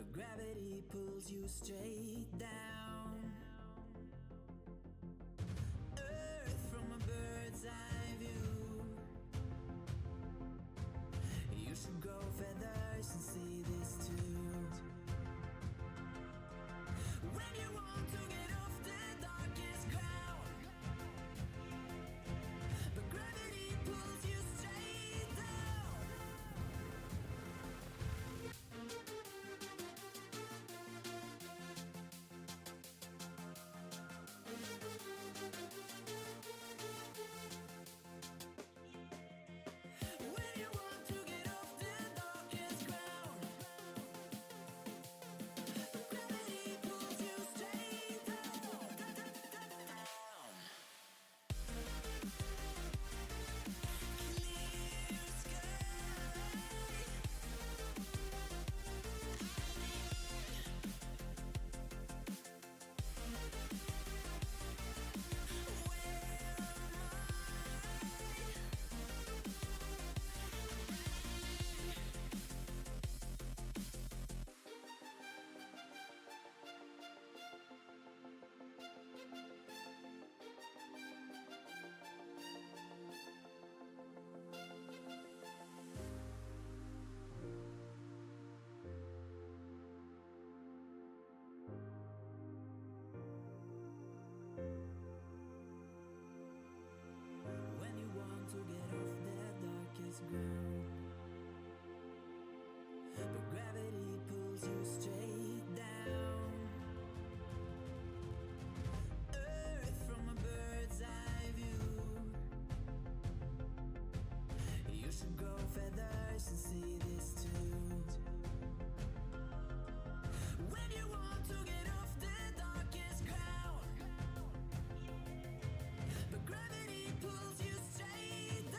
but gravity pulls you straight down. Earth from a bird's eye view. You should grow feathers and see this too. When you want to get off the darkest ground, but gravity pulls you straight down. When you want to get off the darkest ground, but gravity pulls you straight down. Clear sky. When you want to get off that darkest ground, but gravity pulls you straight down. Earth from a bird's eye view. You should grow feathers and see this too. When you want to get off the darkest ground, but gravity pulls you straight down.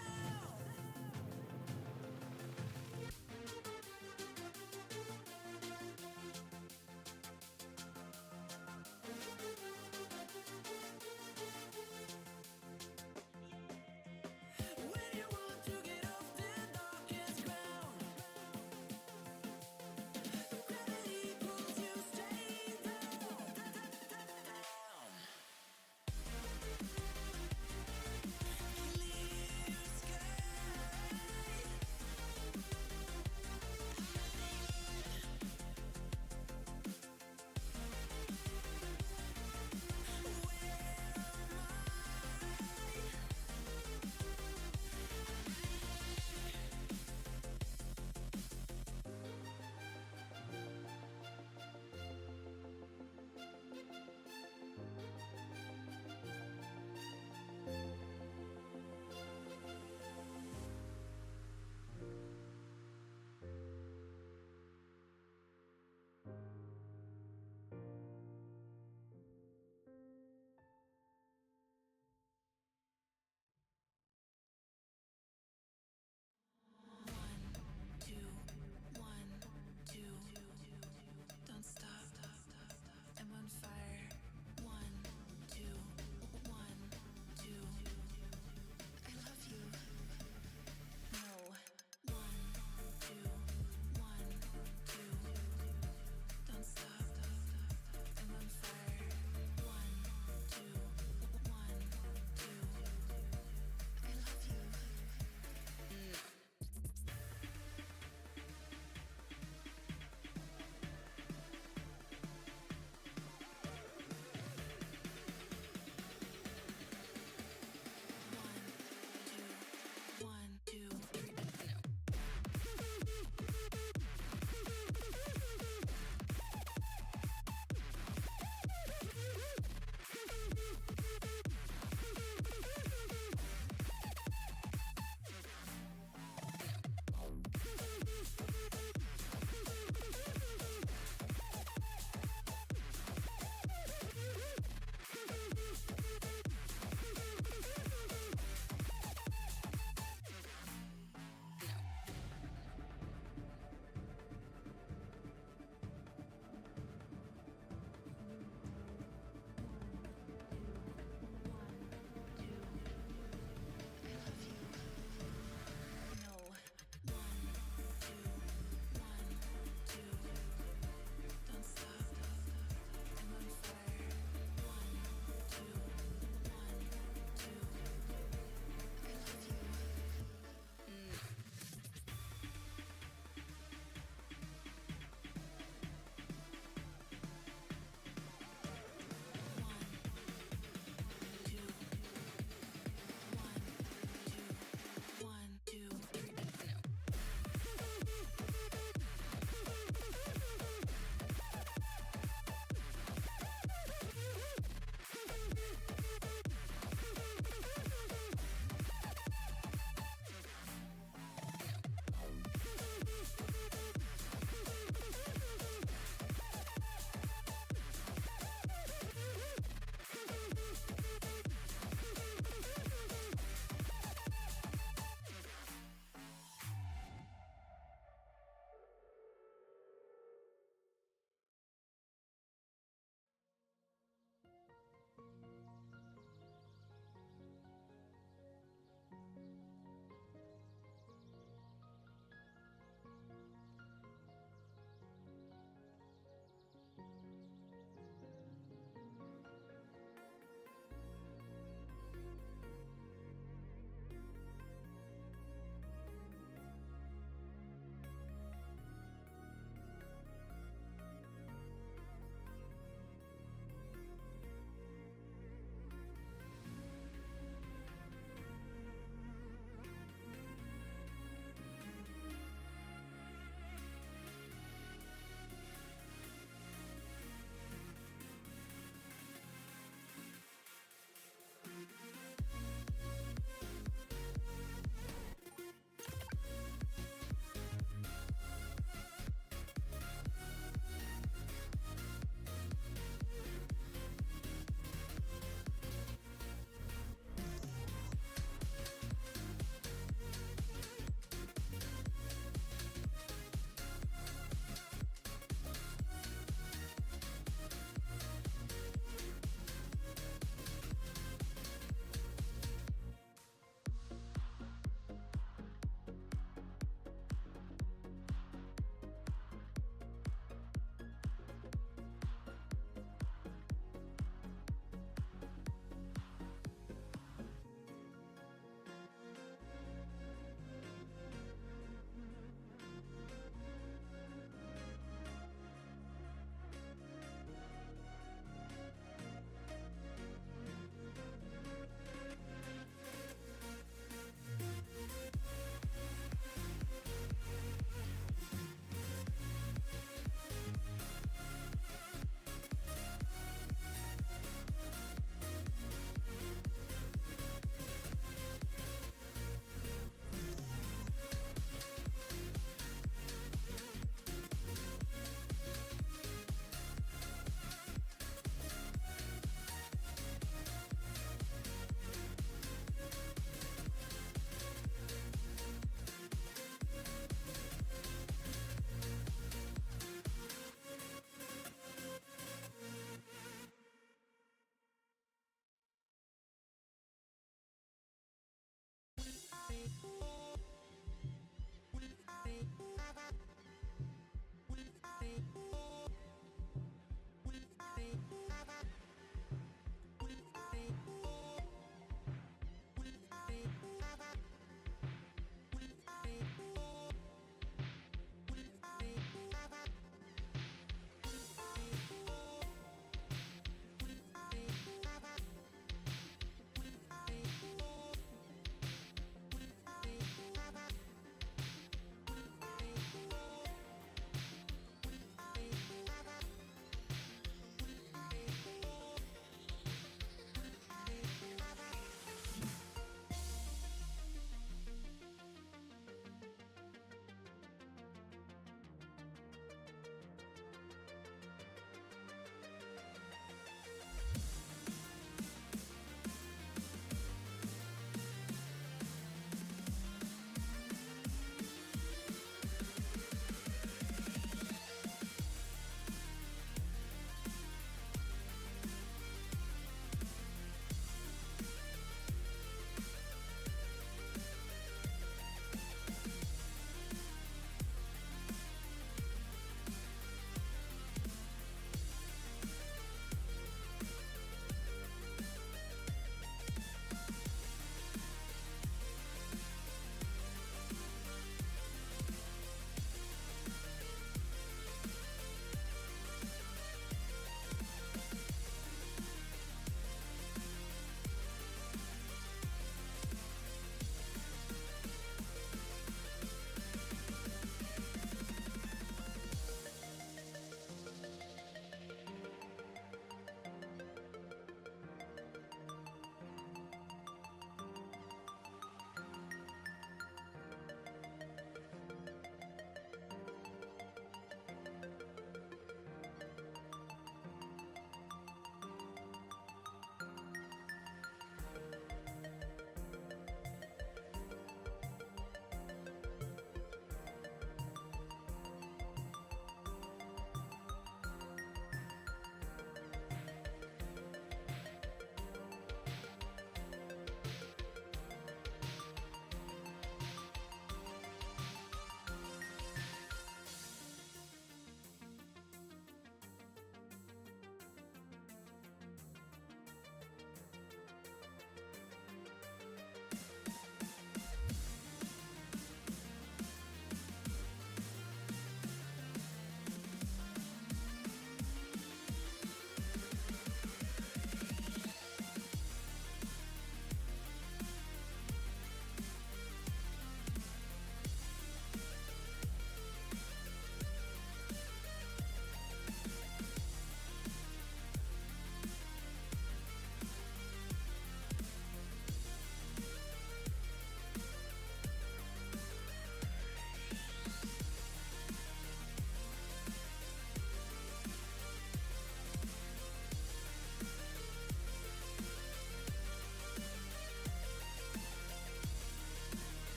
When you want to get off the darkest ground,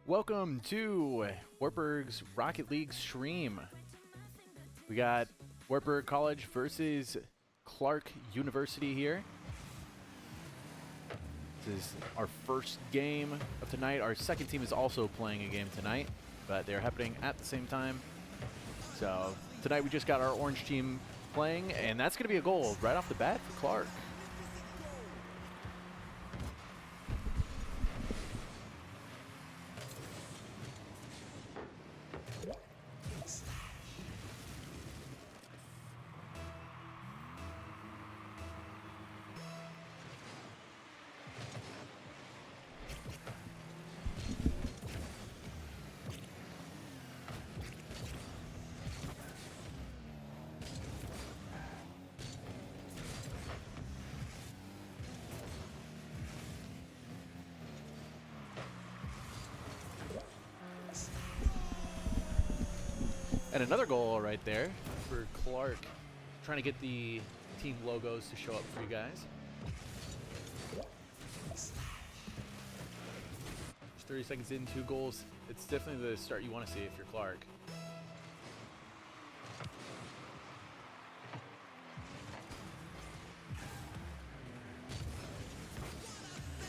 Welcome to Wartburg's Rocket League stream. We got Wartburg College versus Clarke University here. This is our first game of tonight. Our second team is also playing a game tonight, but they're happening at the same time. So tonight we just got our orange team playing, and that's going to be a goal right off the bat for Clarke. And another goal right there for Clarke, trying to get the team logos to show up for you guys. Just 30 seconds in, 2 goals. It's definitely the start you want to see if you're Clarke.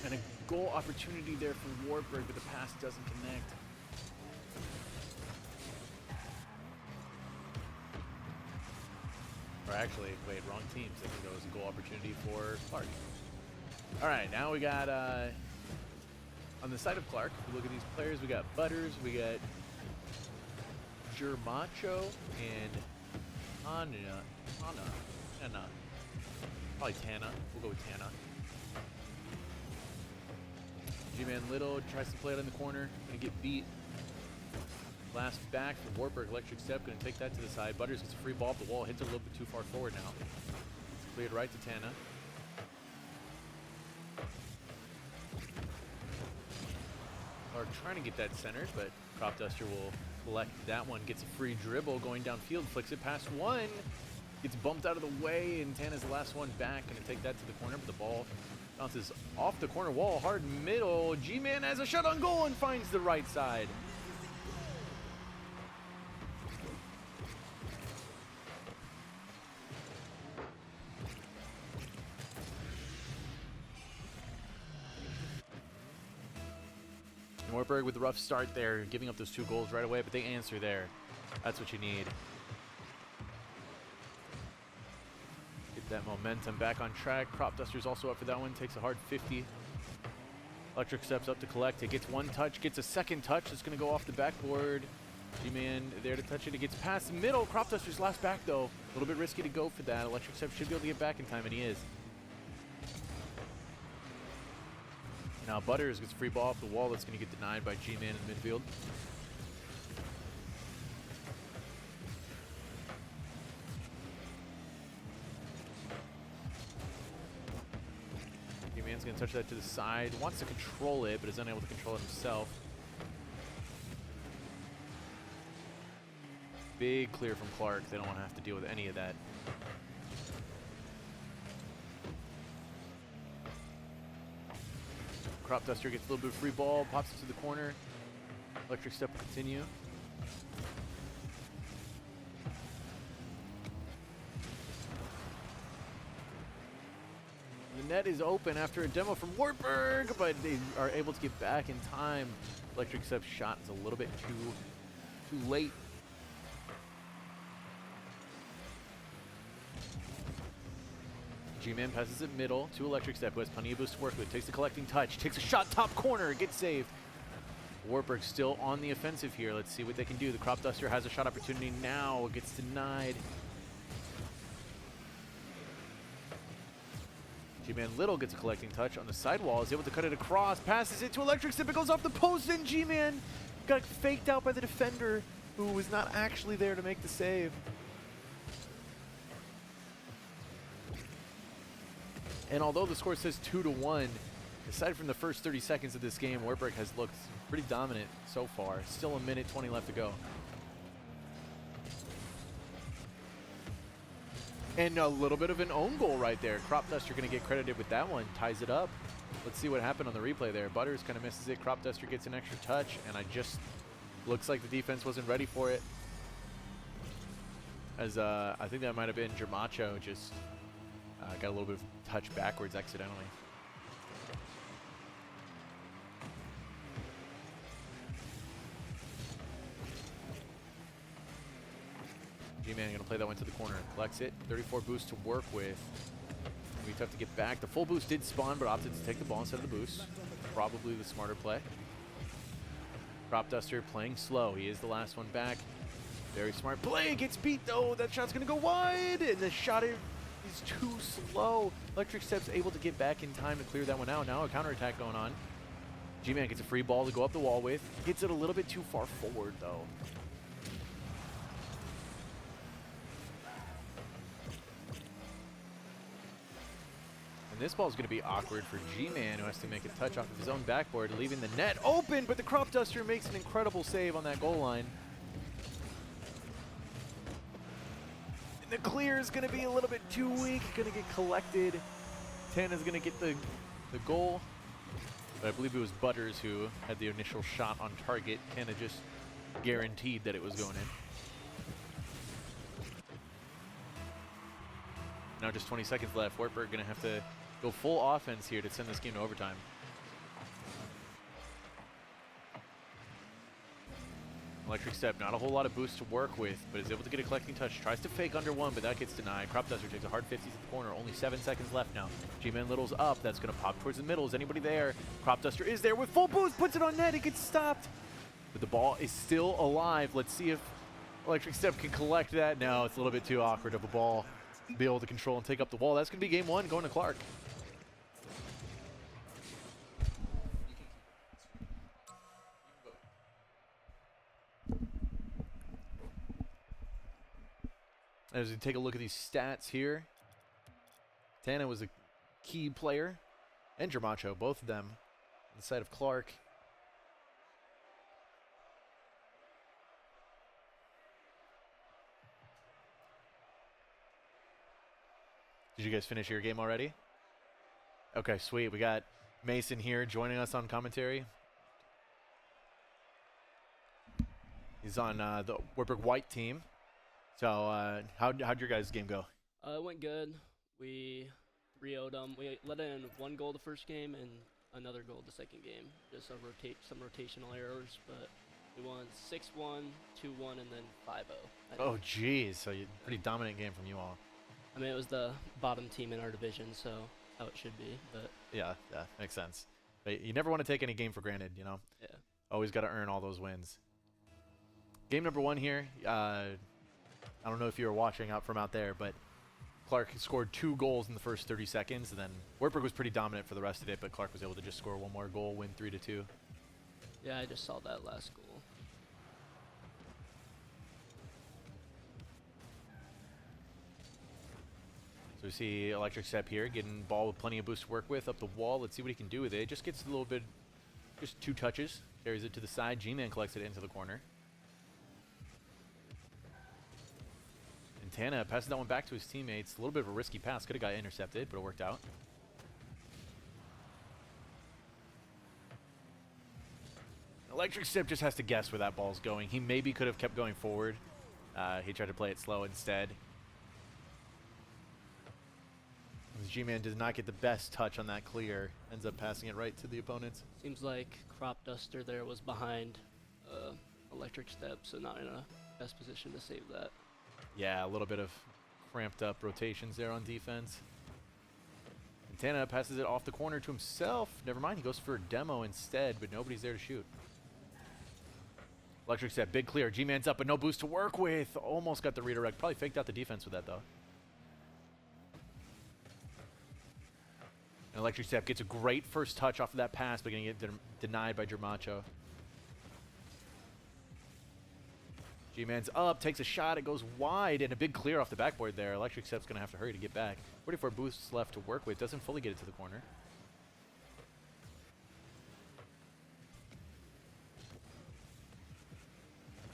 And a goal opportunity there for Wartburg, but the pass doesn't connect. Or actually, wait, wrong teams. I think that was a goal opportunity for Clarke. All right, now we got, on the side of Clarke, if you look at these players, we got Butters, we got Germacho, and Anna. Probably Tana. We'll go with Tana. G-Man Little tries to play it in the corner. Gonna get beat. Last back from Wartburg, electric step, going to take that to the side. Butters gets a free ball up the wall, hits it a little bit too far forward now. It's cleared right to Tana. Clarke trying to get that centered, but Crop Duster will collect that one. Gets a free dribble going downfield, flicks it past one. Gets bumped out of the way, and Tana's the last one back. Going to take that to the corner, but the ball bounces off the corner wall, hard middle. G-Man has a shot on goal and finds the right side. Wartburg with a rough start there, giving up those 2 goals right away, but they answer there. That's what you need. Get that momentum back on track. Crop Duster's also up for that one, takes a hard 50. Electric steps up to collect it, gets 1 touch, gets a 2nd touch. It's going to go off the backboard. G-Man there to touch it. It gets past the middle. Crop Duster's last back, though. A little bit risky to go for that. Electric step should be able to get back in time, and he is. Now Butters gets a free ball off the wall that's going to get denied by G-Man in midfield. G-Man's going to touch that to the side. Wants to control it, but is unable to control it himself. Big clear from Clarke. They don't want to have to deal with any of that. Crop Duster gets a little bit of free ball, pops it to the corner. Electric step will continue. The net is open after a demo from Wartburg, but they are able to get back in time. Electric step shot is a little bit too late. G-Man passes it middle to Electric Step, who has plenty of boost to work with. Takes the collecting touch, takes a shot top corner, gets saved. Wartburg still on the offensive here. Let's see what they can do. The Crop Duster has a shot opportunity now, gets denied. G-Man Little gets a collecting touch on the sidewall, is able to cut it across, passes it to Electric Step, it goes off the post, and G-Man got faked out by the defender, who was not actually there to make the save. And although the score says 2-1, aside from the first 30 seconds of this game, Wartburg has looked pretty dominant so far. Still a minute 20 left to go. And a little bit of an own goal right there. Crop Duster going to get credited with that one. Ties it up. Let's see what happened on the replay there. Butters kind of misses it. Crop Duster gets an extra touch, and I just looks like the defense wasn't ready for it. As I think that might have been Germacho just got a little bit of touch backwards accidentally. G-Man gonna play that one to the corner. Collects it. 34 boost to work with. It'll be tough to get back. The full boost did spawn, but opted to take the ball instead of the boost. Probably the smarter play. Crop Duster playing slow. He is the last one back. Very smart play. Gets beat though. That shot's gonna go wide, and the shot is too slow. Electric Step's able to get back in time to clear that one out. Now a counterattack going on. G-Man gets a free ball to go up the wall with. Gets it a little bit too far forward though. This ball is going to be awkward for G-Man, who has to make a touch off of his own backboard, leaving the net open, but the Crop Duster makes an incredible save on that goal line. And the clear is going to be a little bit too weak, going to get collected. Tana's going to get the goal, but I believe it was Butters who had the initial shot on target. Tana just guaranteed that it was going in. Now just 20 seconds left. Wartburg going to have to go full offense here to send this game to overtime. Electric Step, not a whole lot of boost to work with, but is able to get a collecting touch. Tries to fake under one, but that gets denied. Crop Duster takes a hard 50s at the corner. Only 7 seconds left now. G-Man Little's up. That's going to pop towards the middle. Is anybody there? Crop Duster is there with full boost. Puts it on net. It gets stopped. But the ball is still alive. Let's see if Electric Step can collect that. No, it's a little bit too awkward of a ball to be able to control and take up the wall. That's going to be game one going to Clarke. As we take a look at these stats here, Tana was a key player, and Germacho, both of them, on the side of Clarke. Did you guys finish your game already? Okay, sweet. We got Mason here joining us on commentary. He's on the Wartburg White team. So, how'd your guys' game go? It went good. We 3-0'd them. We let in 1 goal the first game and another goal the second game. Just some rotational errors, but we won 6-1, 2-1, and then 5-0. Oh, geez. So, pretty dominant game from you all. I mean, it was the bottom team in our division, so how it should be. But yeah, makes sense. But you never want to take any game for granted, you know? Yeah. Always got to earn all those wins. Game number 1 here. I don't know if you were watching out from out there, but Clarke scored 2 goals in the first 30 seconds, and then Wartburg was pretty dominant for the rest of it, but Clarke was able to just score 1 more goal, win 3-2. Yeah, I just saw that last goal. So we see Electric Step here getting ball with plenty of boost to work with up the wall. Let's see what he can do with it. Just gets a little bit, just 2 touches, carries it to the side. G-Man collects it into the corner. Tana passes that one back to his teammates. A little bit of a risky pass. Could have got intercepted, but it worked out. Electric Step just has to guess where that ball's going. He maybe could have kept going forward. He tried to play it slow instead. G-Man does not get the best touch on that clear. Ends up passing it right to the opponents. Seems like Crop Duster there was behind Electric Step, so not in a best position to save that. Yeah, a little bit of cramped up rotations there on defense. And Tana passes it off the corner to himself. Never mind, he goes for a demo instead, but nobody's there to shoot. Electric Step, big clear. G-Man's up, but no boost to work with. Almost got the redirect. Probably faked out the defense with that, though. And Electric Step gets a great first touch off of that pass, but going to get denied by Germacho. G-Man's up, takes a shot, it goes wide, and a big clear off the backboard there. Electric Step's going to have to hurry to get back. 44 boosts left to work with, doesn't fully get it to the corner.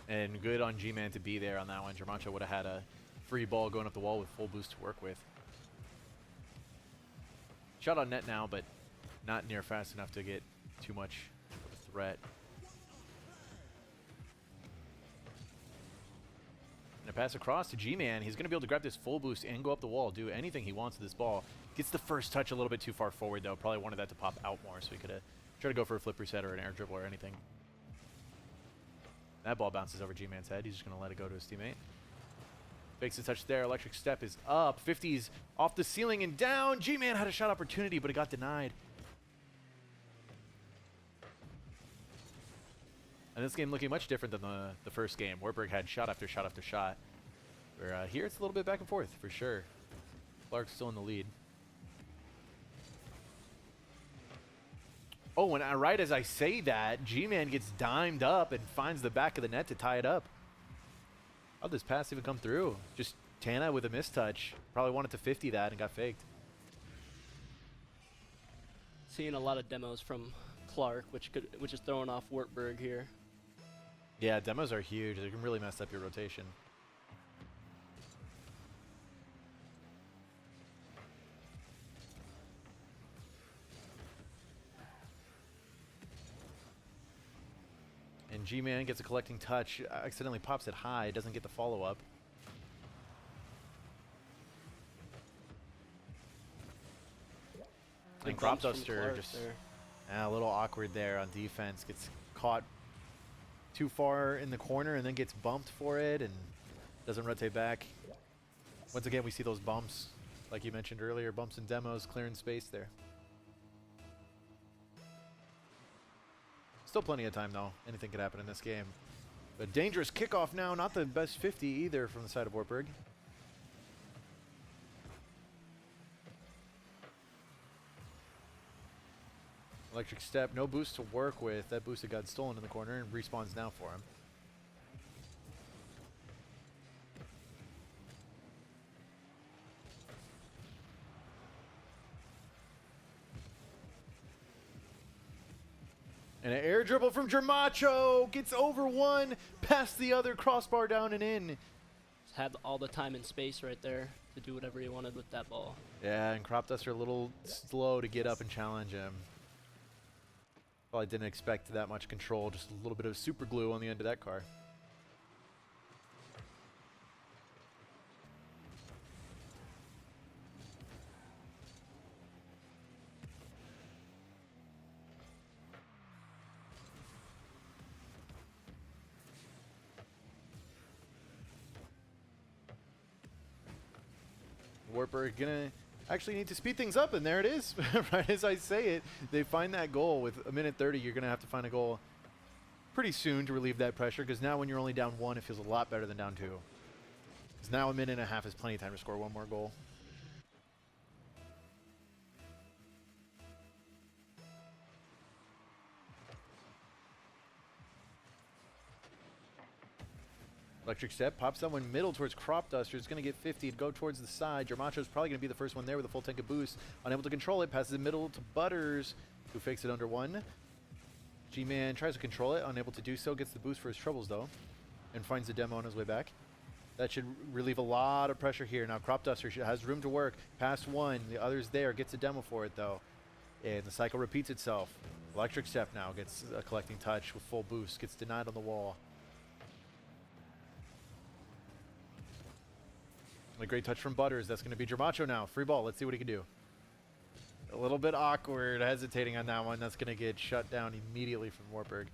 And good on G-Man to be there on that one. Germacho would have had a free ball going up the wall with full boost to work with. Shot on net now, but not near fast enough to get too much of a threat. And a pass across to G-Man. He's going to be able to grab this full boost and go up the wall, do anything he wants with this ball. Gets the first touch a little bit too far forward, though. Probably wanted that to pop out more, so he could have tried to go for a flip reset or an air dribble or anything. That ball bounces over G-Man's head. He's just going to let it go to his teammate. Fakes a touch there. Electric step is up. 50's off the ceiling and down. G-Man had a shot opportunity, but it got denied. And this game looking much different than the first game. Wartburg had shot after shot after shot. Where here it's a little bit back and forth, for sure. Clarke's still in the lead. Oh, and right as I say that, G-Man gets dimed up and finds the back of the net to tie it up. How'd this pass even come through? Just Tana with a mistouch. Probably wanted to 50 that and got faked. Seeing a lot of demos from Clarke, which is throwing off Wartburg here. Yeah, demos are huge. They can really mess up your rotation. And G-Man gets a collecting touch, accidentally pops it high, doesn't get the follow-up. And Crop Duster just a little awkward there on defense. Gets caught too far in the corner and then gets bumped for it and doesn't rotate back. Once again, we see those bumps, like you mentioned earlier, bumps and demos, clearing space there. Still plenty of time, though. Anything could happen in this game. But dangerous kickoff now. Not the best 50 either from the side of Wartburg. Electric step. No boost to work with. That boost had got stolen in the corner and respawns now for him. And an air dribble from Germacho. Gets over one, past the other, crossbar down and in. Had all the time and space right there to do whatever he wanted with that ball. Yeah, and Crop Duster a little slow to get up and challenge him. Probably didn't expect that much control, just a little bit of super glue on the end of that car. Wartburg gonna actually need to speed things up, and there it is. Right as I say it, they find that goal. With a minute 30, you're gonna have to find a goal pretty soon to relieve that pressure, because now when you're only down one, it feels a lot better than down two. Because now a minute and a half is plenty of time to score one more goal. Electric step, pops that one middle towards Crop Duster. It's going to get 50 to go towards the side. Germacho's probably going to be the first one there with a full tank of boost. Unable to control it, passes the middle to Butters, who fakes it under one. G-Man tries to control it, unable to do so. Gets the boost for his troubles, though, and finds the demo on his way back. That should relieve a lot of pressure here. Now Crop Duster has room to work. Past one, the other's there. Gets a demo for it, though. And the cycle repeats itself. Electric step now gets a collecting touch with full boost. Gets denied on the wall. A great touch from Butters. That's going to be Germacho now. Free ball. Let's see what he can do. A little bit awkward, hesitating on that one. That's going to get shut down immediately from Wartburg.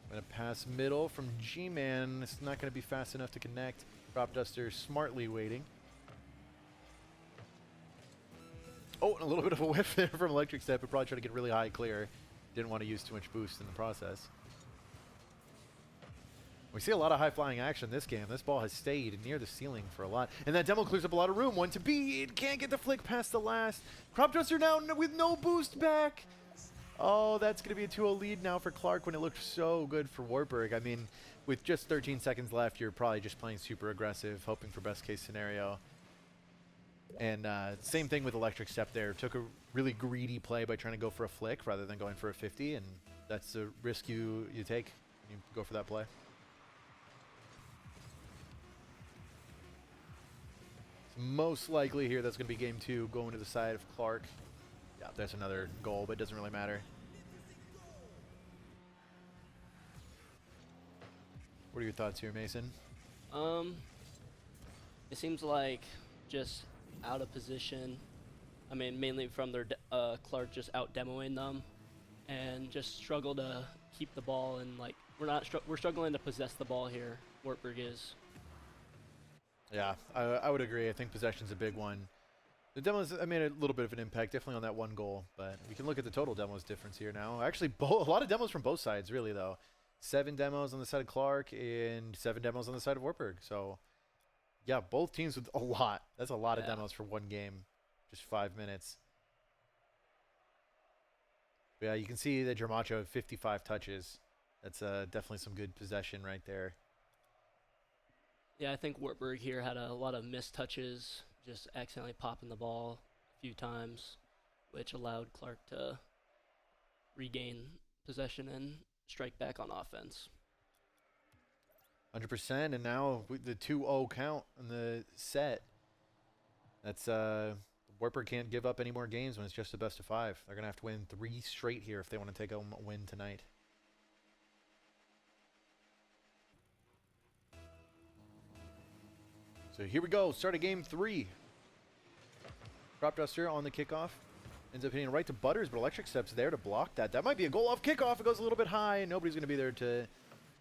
Going to pass middle from G-Man. It's not going to be fast enough to connect. Crop Duster smartly waiting. Oh, and a little bit of a whiff there from Electric Step, but probably trying to get really high clear. Didn't want to use too much boost in the process. We see a lot of high-flying action this game. This ball has stayed near the ceiling for a lot. And that demo clears up a lot of room. One to be. It can't get the flick past the last. Crop Duster now with no boost back. Oh, that's going to be a 2-0 lead now for Clarke when it looked so good for Wartburg. I mean, with just 13 seconds left, you're probably just playing super aggressive, hoping for best-case scenario. And same thing with Electric Step there. Took a really greedy play by trying to go for a flick rather than going for a 50, and that's the risk you take. You go for that play. most likely here that's going to be game 2 going to the side of Clarke. Yeah, there's another goal, but it doesn't really matter. What are your thoughts here, Mason? It seems like just out of position. I mean, mainly from their Clarke just out demoing them, and just struggle to keep the ball, and like we're struggling to possess the ball here. Wartburg is. Yeah, I would agree. I think possession's a big one. The demos, I made a little bit of an impact, definitely on that one goal, but we can look at the total demos difference here now. Actually, a lot of demos from both sides, really, though. 7 demos on the side of Clarke and 7 demos on the side of Wartburg. So, yeah, both teams with a lot. That's a lot of demos for one game, just 5 minutes. But yeah, you can see that Germacho had 55 touches. That's definitely some good possession right there. Yeah, I think Wartburg here had a lot of missed touches, just accidentally popping the ball a few times, which allowed Clarke to regain possession and strike back on offense. 100%, and now the 2-0 count in the set. That's Wartburg can't give up any more games when it's just the best of 5. They're gonna have to win 3 straight here if they want to take home a win tonight. So here we go, start of game 3. Crop Duster on the kickoff. Ends up hitting right to Butters, but Electric Step's there to block that. That might be a goal off kickoff. It goes a little bit high, and nobody's going to be there to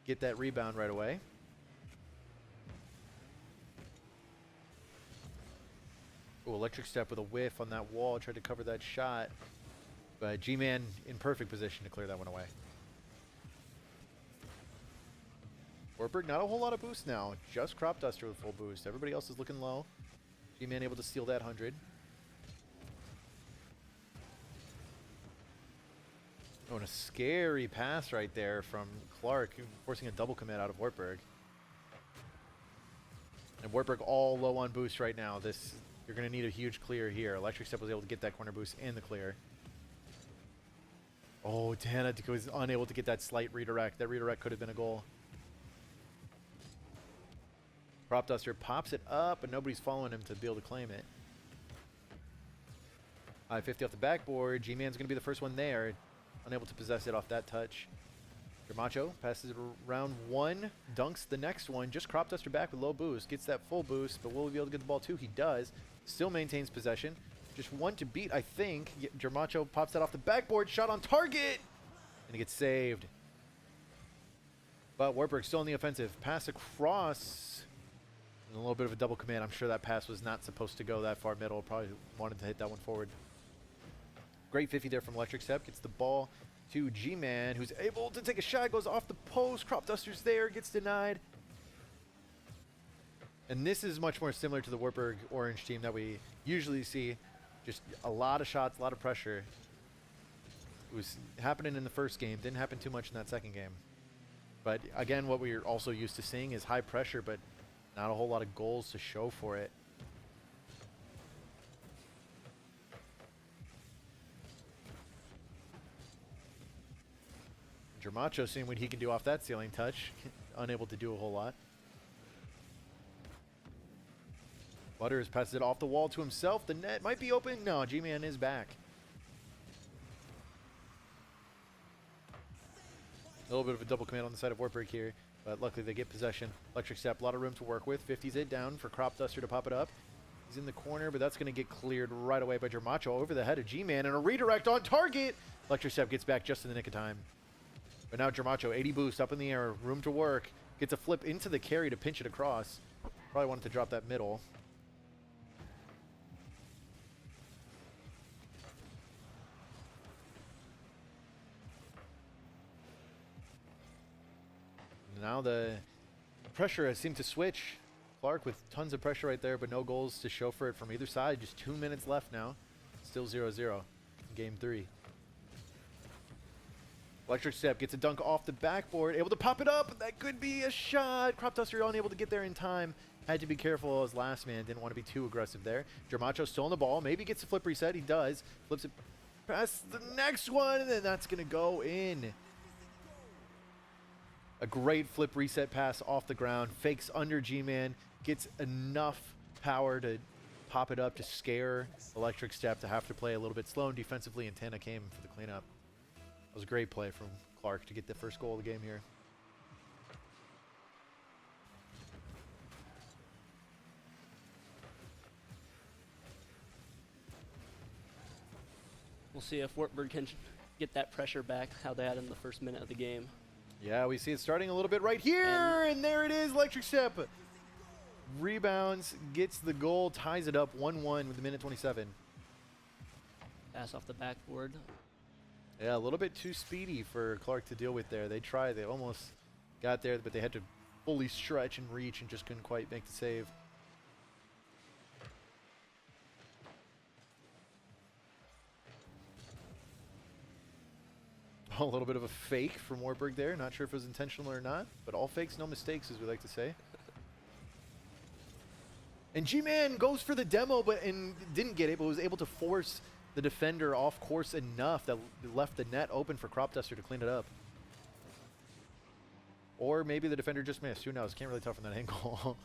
get that rebound right away. Oh, Electric Step with a whiff on that wall. Tried to cover that shot. But G-Man in perfect position to clear that one away. Wartburg, not a whole lot of boost now. Just Crop Duster with full boost. Everybody else is looking low. G-Man able to steal that 100. Oh, and a scary pass right there from Clarke, forcing a double commit out of Wartburg. And Wartburg all low on boost right now. You're going to need a huge clear here. Electric Step was able to get that corner boost and the clear. Oh, Dana was unable to get that slight redirect. That redirect could have been a goal. Crop Duster pops it up, but nobody's following him to be able to claim it. 50 off the backboard. G-Man's going to be the first one there. Unable to possess it off that touch. Germacho passes it around 1, dunks the next one. Just Crop Duster back with low boost. Gets that full boost, but will he be able to get the ball too? He does. Still maintains possession. Just 1 to beat, I think. Germacho pops that off the backboard. Shot on target! And it gets saved. But Wartburg still in the offensive. Pass across. And a little bit of a double command. I'm sure that pass was not supposed to go that far middle. Probably wanted to hit that one forward. Great 50 there from Electric Step. Gets the ball to G-Man, who's able to take a shot. Goes off the post. Crop Duster's there. Gets denied. And this is much more similar to the Wartburg Orange team that we usually see. Just a lot of shots, a lot of pressure. It was happening in the first game. Didn't happen too much in that second game. But again, what we're also used to seeing is high pressure, but not a whole lot of goals to show for it. Germacho seeing what he can do off that ceiling touch. Unable to do a whole lot. Butters passes it off the wall to himself. The net might be open. No, G-Man is back. A little bit of a double command on the side of Wartburg here, but luckily they get possession. Electric Step, a lot of room to work with. 50's it down for Crop Duster to pop it up. He's in the corner, but that's going to get cleared right away by Germacho over the head of G-Man, and a redirect on target. Electric Step gets back just in the nick of time. But now Germacho, 80 boost up in the air, room to work. Gets a flip into the carry to pinch it across. Probably wanted to drop that middle. Now the pressure has seemed to switch. Clarke with tons of pressure right there, but no goals to show for it from either side. Just 2 minutes left now. Still 0-0 in game 3. Electric Step gets a dunk off the backboard. Able to pop it up. That could be a shot. Crop Duster unable to get there in time. Had to be careful as last man. Didn't want to be too aggressive there. Germacho still on the ball. Maybe gets a flip reset. He does. Flips it past the next one, and then that's going to go in. A great flip reset pass off the ground. Fakes under G-Man. Gets enough power to pop it up to scare Electric Step to have to play a little bit slow and defensively, and Tana came for the cleanup. That was a great play from Clarke to get the first goal of the game here. We'll see if Wartburg can get that pressure back how they had in the first minute of the game. Yeah, we see it starting a little bit right here, and there it is, Electric Step. Rebounds, gets the goal, ties it up 1-1 with a minute 27. Pass off the backboard. Yeah, a little bit too speedy for Clarke to deal with there. They tried, they almost got there, but they had to fully stretch and reach and just couldn't quite make the save. A little bit of a fake from Wartburg there. Not sure if it was intentional or not, but all fakes, no mistakes, as we like to say. And G-Man goes for the demo, and didn't get it, but was able to force the defender off course enough that left the net open for Crop Duster to clean it up. Or maybe the defender just missed. Who knows? Can't really tell from that angle.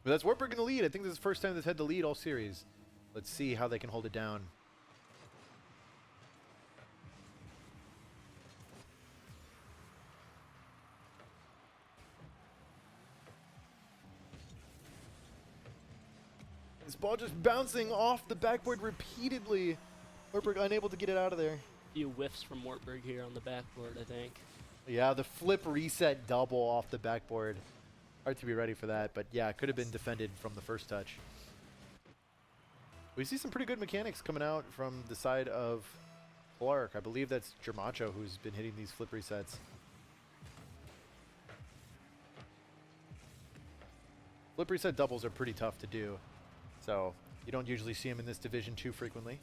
But that's Wartburg in the lead. I think this is the first time they've had the lead all series. Let's see how they can hold it down. This ball just bouncing off the backboard repeatedly. Wartburg unable to get it out of there. A few whiffs from Wartburg here on the backboard, I think. Yeah, the flip reset double off the backboard. Hard to be ready for that, but yeah, it could have been defended from the first touch. We see some pretty good mechanics coming out from the side of Clarke. I believe that's Germacho who's been hitting these flip resets. Flip reset doubles are pretty tough to do. So you don't usually see him in this division too frequently.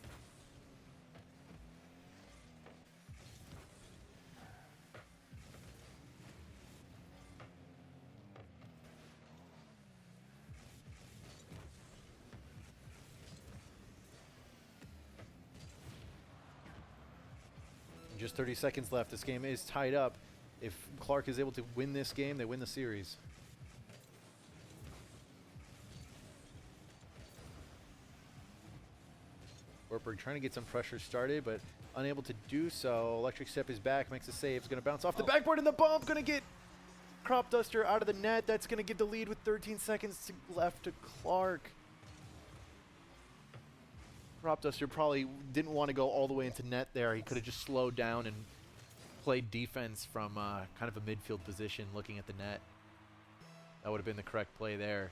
And just 30 seconds left. This game is tied up. If Clarke is able to win this game, they win the series. Wartburg trying to get some pressure started, but unable to do so. Electric Step is back, makes a save. It's going to bounce off the backboard, and the bump going to get Crop Duster out of the net. That's going to get the lead with 13 seconds left to Clarke. Crop Duster probably didn't want to go all the way into net there. He could have just slowed down and played defense from kind of a midfield position looking at the net. That would have been the correct play there.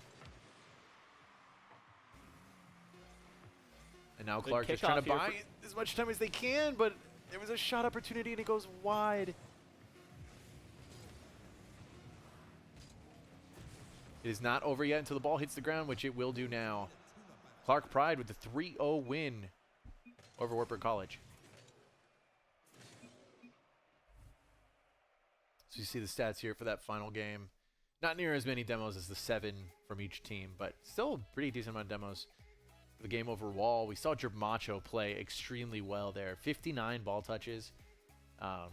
And now Clarke is trying to buy as much time as they can, but there was a shot opportunity and it goes wide. It is not over yet until the ball hits the ground, which it will do now. Clarke Pride with the 3-0 win over Wartburg College. So you see the stats here for that final game. Not near as many demos as the 7 from each team, but still a pretty decent amount of demos. The game overall, we saw Germacho play extremely well there. 59 ball touches.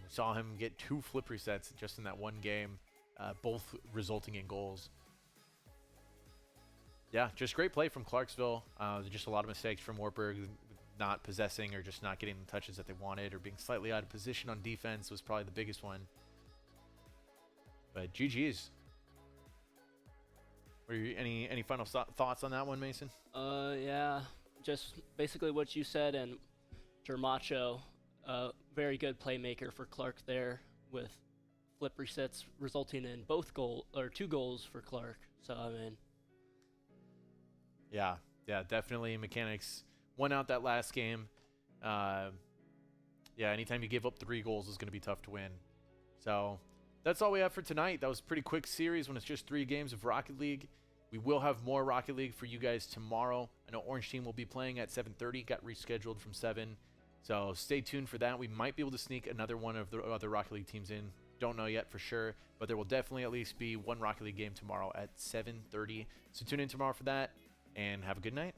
Saw him get 2 flip resets just in that one game, both resulting in goals. Yeah, just great play from Clarksville. Just a lot of mistakes from Wartburg, not possessing or just not getting the touches that they wanted, or being slightly out of position on defense was probably the biggest one. But GG's. Were you any final thoughts on that one, Mason? Yeah, just basically what you said, and Germacho, very good playmaker for Clarke there, with flip resets resulting in 2 goals for Clarke. So I mean, yeah, definitely mechanics won out that last game. Yeah, anytime you give up 3 goals is going to be tough to win. So that's all we have for tonight. That was a pretty quick series when it's just 3 games of Rocket League. We will have more Rocket League for you guys tomorrow. I know Orange Team will be playing at 7:30. Got rescheduled from 7. So stay tuned for that. We might be able to sneak another one of the other Rocket League teams in. Don't know yet for sure. But there will definitely at least be one Rocket League game tomorrow at 7:30. So tune in tomorrow for that. And have a good night.